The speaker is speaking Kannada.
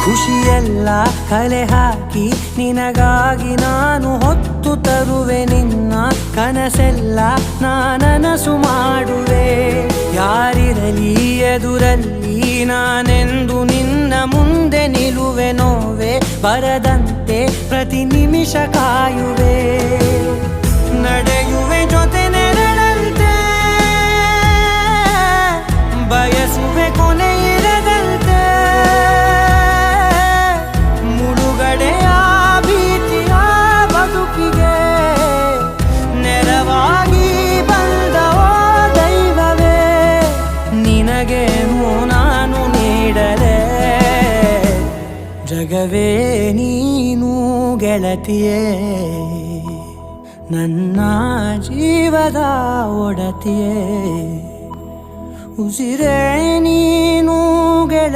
ಖುಷಿಯೆಲ್ಲ ಕಲೆ ಹಾಕಿ ನಿನಗಾಗಿ ನಾನು ಹೊತ್ತು ತರುವೆ ನಿನ್ನ ಕನಸೆಲ್ಲ ನಾನನಸು ಮಾಡುವೆ ಯಾರಿರಲಿ ಎದುರಲ್ಲಿ ನಾನೆಂದು ನಿನ್ನ ಮುಂದೆ ನಿಲ್ಲುವೆ ನೋವೆ ಬರದಂತೆ ಪ್ರತಿ ನಿಮಿಷ ಕಾಯುವೆ ನಡೆಯುವೆ ಜೊತೆ ನೆರಳಂತೆ ಬಯಸುವೆ ಕೊನೆ ಇರದಂತೆ ಮುಳುಗಡೆಯ ಭೀತಿಯ ಬದುಕಿಗೆ ನೆರವಾಗಿ ಬಂದವೋ ದೈವವೇ ನಿನಗೇನು ನಾನು ನೀಡಲೆ ಜಗವೇ ನೀನು ಗೆಳತಿಯೇ ನನ್ನ ಜೀವದ ಒಡತಿಯೇ ಉಸಿರೇ ನೀನು